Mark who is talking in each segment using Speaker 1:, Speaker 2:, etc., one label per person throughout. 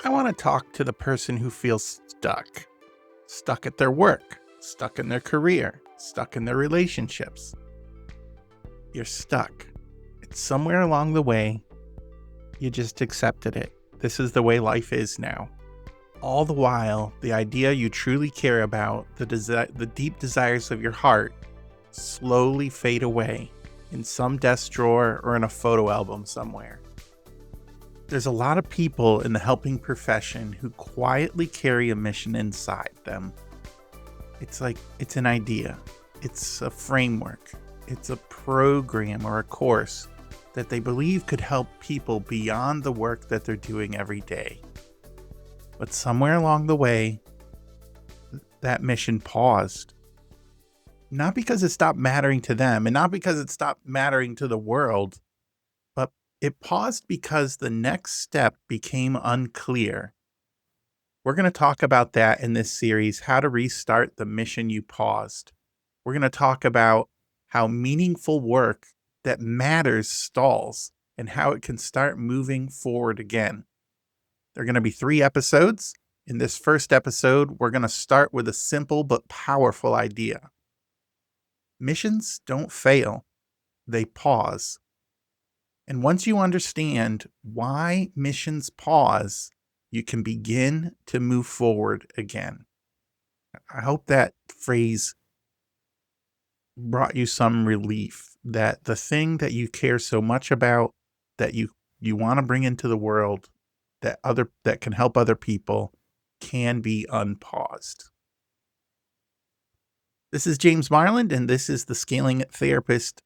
Speaker 1: I want to talk to the person who feels stuck at their work, stuck in their career, stuck in their relationships. You're stuck. It's somewhere along the way, you just accepted it. This is the way life is now. All the while, the idea you truly care about, the deep desires of your heart, slowly fade away in some desk drawer or in a photo album somewhere. There's a lot of people in the helping profession who quietly carry a mission inside them. It's an idea. It's a framework. It's a program or a course that they believe could help people beyond the work that they're doing every day. But somewhere along the way, that mission paused. Not because it stopped mattering to them and not because it stopped mattering to the world, but it paused because the next step became unclear. We're going to talk about that in this series, how to restart the mission you paused. We're going to talk about how meaningful work that matters stalls and how it can start moving forward again. There are going to be 3 episodes. In this first episode, we're going to start with a simple but powerful idea. Missions don't fail, they pause. And once you understand why missions pause, you can begin to move forward again. I hope that phrase brought you some relief, that the thing that you care so much about, that you want to bring into the world, that can help other people, can be unpaused. This is James Marland, and this is the Scaling Therapist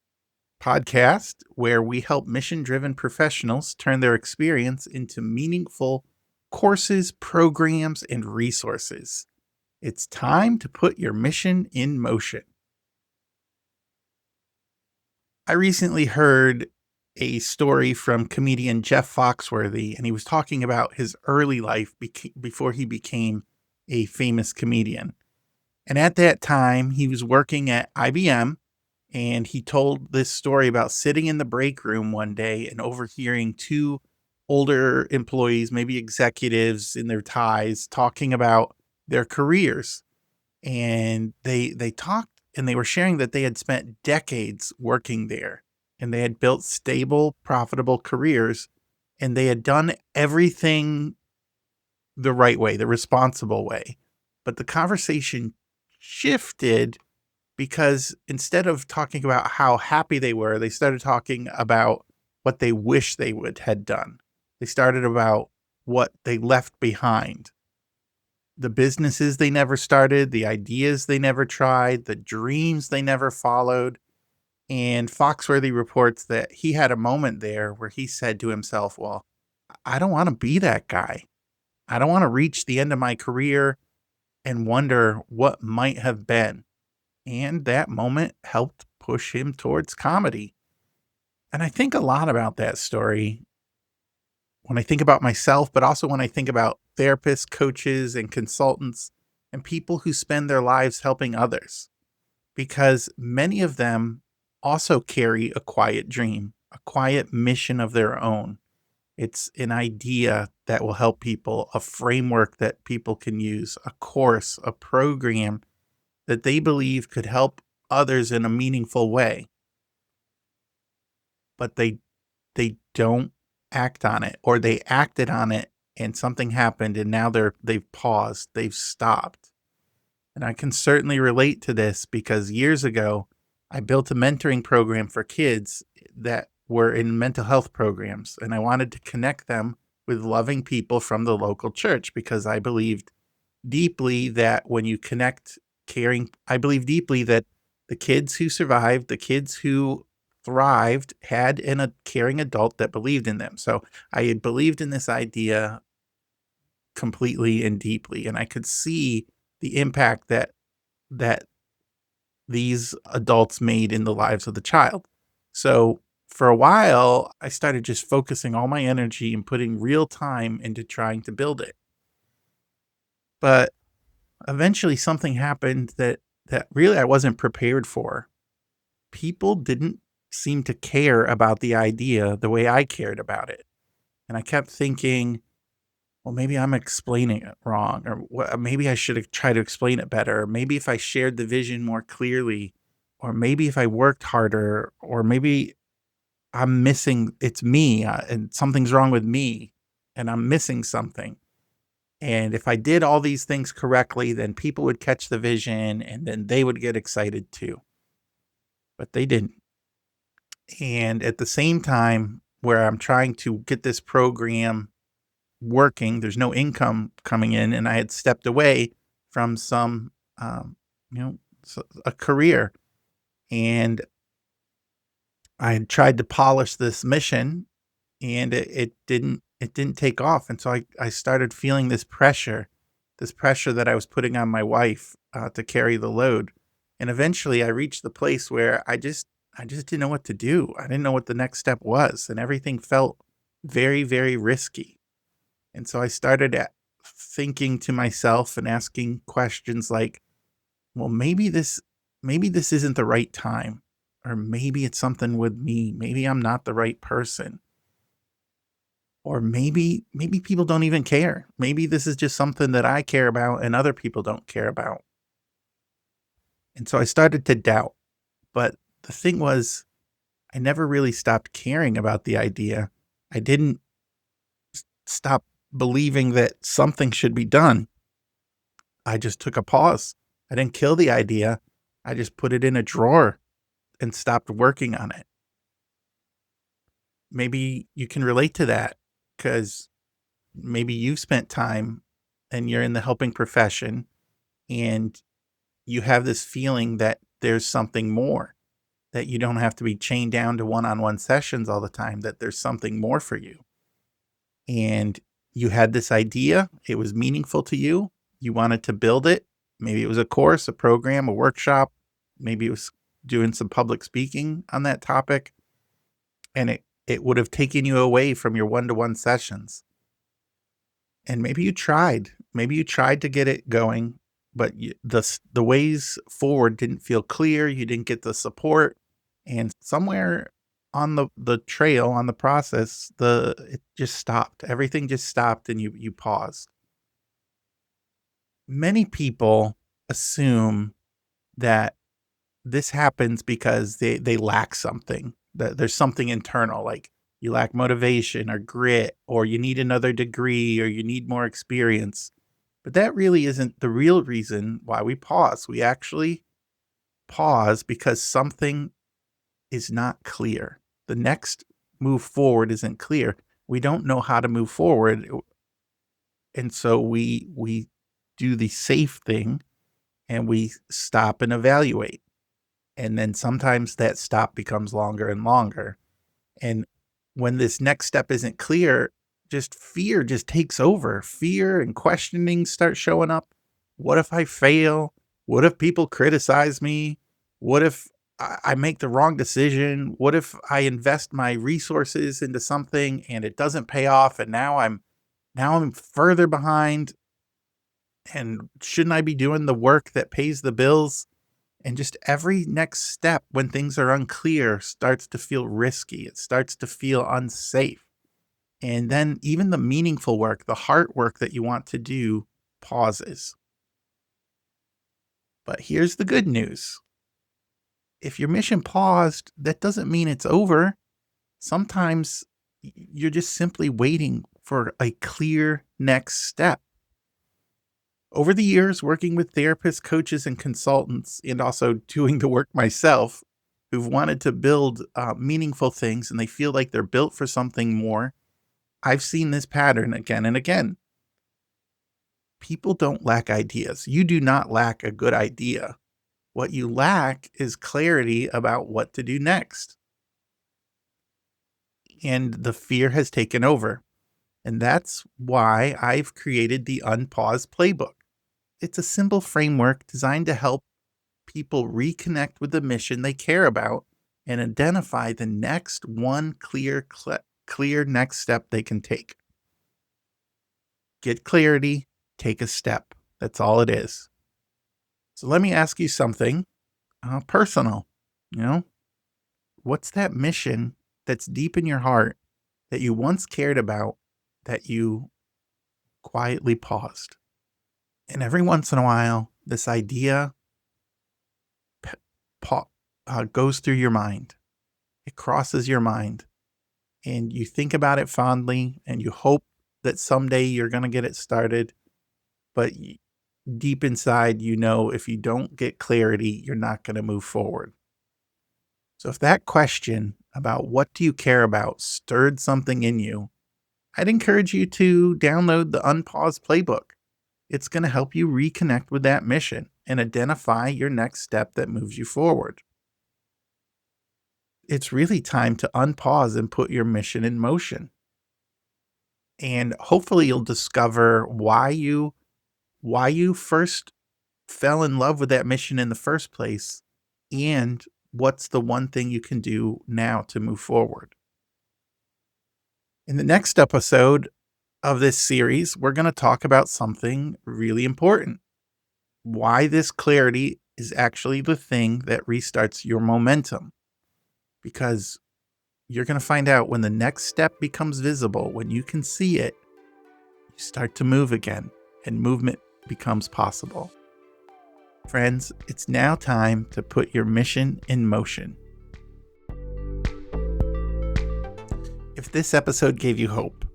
Speaker 1: podcast, where we help mission-driven professionals turn their experience into meaningful courses, programs, and resources. It's time to put your mission in motion. I recently heard a story from comedian Jeff Foxworthy, and he was talking about his early life before he became a famous comedian. And at that time, he was working at IBM, and he told this story about sitting in the break room one day and overhearing 2 older employees, maybe executives in their ties, talking about their careers. And they talked and they were sharing that they had spent decades working there and they had built stable, profitable careers, and they had done everything the right way, the responsible way. But the conversation shifted because instead of talking about how happy they were, they started talking about what they wish they had done. They started about what they left behind. The businesses they never started, the ideas they never tried, the dreams they never followed. And Foxworthy reports that he had a moment there where he said to himself, well, I don't want to be that guy. I don't want to reach the end of my career and wonder what might have been. And that moment helped push him towards comedy. And I think a lot about that story when I think about myself, but also when I think about therapists, coaches, and consultants, and people who spend their lives helping others. Because many of them also carry a quiet dream, a quiet mission of their own. It's an idea that will help people, a framework that people can use, a course, a program that they believe could help others in a meaningful way. But they don't act on it, or they acted on it and something happened and now they've paused, they've stopped. And I can certainly relate to this because years ago, I built a mentoring program for kids that were in mental health programs, and I wanted to connect them with loving people from the local church because I believed deeply that when you connect I believe deeply that the kids who survived, the kids who thrived, had a caring adult that believed in them. So I had believed in this idea completely and deeply, and I could see the impact that these adults made in the lives of the child. So for a while, I started just focusing all my energy and putting real time into trying to build it. But eventually something happened that really I wasn't prepared for. People didn't seem to care about the idea the way I cared about it. And I kept thinking, well, maybe I'm explaining it wrong, or maybe I should have tried to explain it better. Or maybe if I shared the vision more clearly, or maybe if I worked harder, or maybe I'm missing, it's me, and something's wrong with me and I'm missing something. And if I did all these things correctly, then people would catch the vision and then they would get excited too. But they didn't. And at the same time, where I'm trying to get this program working, there's no income coming in, and I had stepped away from some, um, a career, and I had tried to polish this mission, and it didn't take off, and so I started feeling this pressure that I was putting on my wife, to carry the load, and eventually I reached the place where I just didn't know what to do. I didn't know what the next step was, and everything felt very, very risky. And so I started thinking to myself and asking questions like, well, maybe this isn't the right time, or maybe it's something with me. Maybe I'm not the right person, or maybe people don't even care. Maybe this is just something that I care about and other people don't care about. And so I started to doubt. But the thing was, I never really stopped caring about the idea. I didn't stop believing that something should be done. I just took a pause. I didn't kill the idea. I just put it in a drawer and stopped working on it. Maybe you can relate to that because maybe you've spent time and you're in the helping profession and you have this feeling that there's something more, that you don't have to be chained down to one on one sessions all the time, that there's something more for you. And you had this idea, it was meaningful to you, you wanted to build it. Maybe it was a course, a program, a workshop, maybe it was doing some public speaking on that topic, and it would have taken you away from your one-to-one sessions. And maybe you tried to get it going, but the ways forward didn't feel clear, you didn't get the support, and somewhere on the trail, on the process, it just stopped. Everything just stopped and you paused. Many people assume that this happens because they lack something, that there's something internal, like you lack motivation or grit, or you need another degree, or you need more experience. But that really isn't the real reason why we pause. We actually pause because something is not clear. The next move forward isn't clear. We don't know how to move forward, and so we do the safe thing and we stop and evaluate. And then sometimes that stop becomes longer and longer. And when this next step isn't clear, just fear just takes over. Fear and questioning start showing up. What if I fail? What if people criticize me? What if I make the wrong decision? What if I invest my resources into something and it doesn't pay off and now I'm further behind, and shouldn't I be doing the work that pays the bills? And just every next step when things are unclear starts to feel risky. It starts to feel unsafe. And then even the meaningful work, the heart work that you want to do pauses. But here's the good news. If your mission paused, that doesn't mean it's over. Sometimes you're just simply waiting for a clear next step. Over the years, working with therapists, coaches, and consultants, and also doing the work myself, who've wanted to build meaningful things and they feel like they're built for something more, I've seen this pattern again and again. People don't lack ideas. You do not lack a good idea. What you lack is clarity about what to do next. And the fear has taken over. And that's why I've created the Unpause Playbook. It's a simple framework designed to help people reconnect with the mission they care about and identify the next one clear next step they can take. Get clarity, take a step. That's all it is. So let me ask you something personal. You know, what's that mission that's deep in your heart that you once cared about, that you quietly paused. And every once in a while, this idea goes through your mind. It crosses your mind, and you think about it fondly, and you hope that someday you're going to get it started. But deep inside, you know, if you don't get clarity, you're not going to move forward. So if that question about what do you care about stirred something in you, I'd encourage you to download the Unpause Playbook. It's going to help you reconnect with that mission and identify your next step that moves you forward. It's really time to unpause and put your mission in motion. And hopefully you'll discover why you first fell in love with that mission in the first place, and what's the one thing you can do now to move forward. In the next episode of this series, we're going to talk about something really important. Why this clarity is actually the thing that restarts your momentum. Because you're going to find out when the next step becomes visible, when you can see it, you start to move again, and movement becomes possible. Friends, it's now time to put your mission in motion. If this episode gave you hope,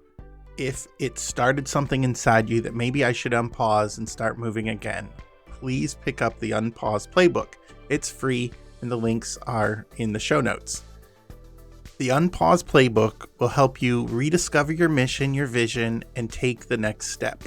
Speaker 1: if it started something inside you that maybe I should unpause and start moving again, please pick up the Unpause Playbook. It's free, and the links are in the show notes. The Unpause Playbook will help you rediscover your mission, your vision, and take the next step.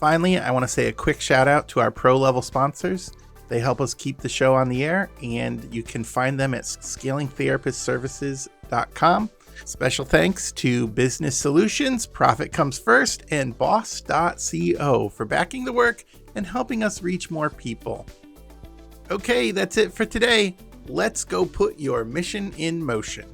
Speaker 1: Finally, I want to say a quick shout out to our pro-level sponsors. They help us keep the show on the air, and you can find them at scalingtherapistservices.com. Special thanks to Business Solutions, Profit Comes First, and Boss.co for backing the work and helping us reach more people. Okay, that's it for today. Let's go put your mission in motion.